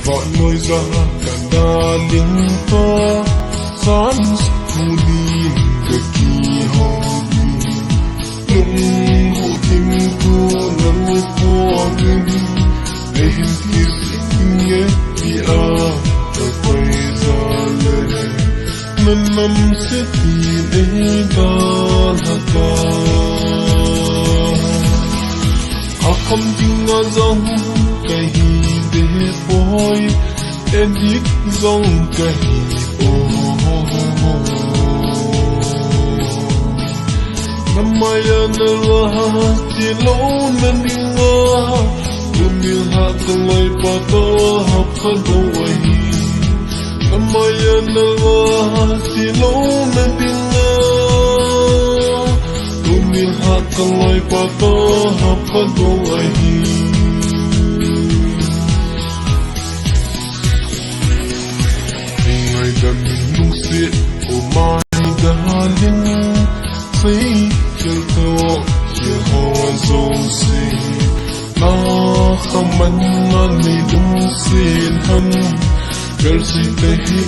vợ nuôi ra cả đa linh to sáng thu đi cực kỳ hồng nung vụ tim tu nắng qua đêm để hình thiên nghe đi ta quay ra lên năm sẽ thì để ta là ta không tin ngã dòng cái để bôi em biết dòng cái năm mai anh là chỉ lâu nên đi ngã luôn đi hạ từng ngày ba ta học khăn đâu ấy năm mai anh là chỉ lâu nên đi ngã luôn đi hạ từng ngày ba ta học khăn đâu ấy gần nung xiết của mai darling say chiều thọ chiều hoa dâu xì na không anh đi đúng xin hân girl si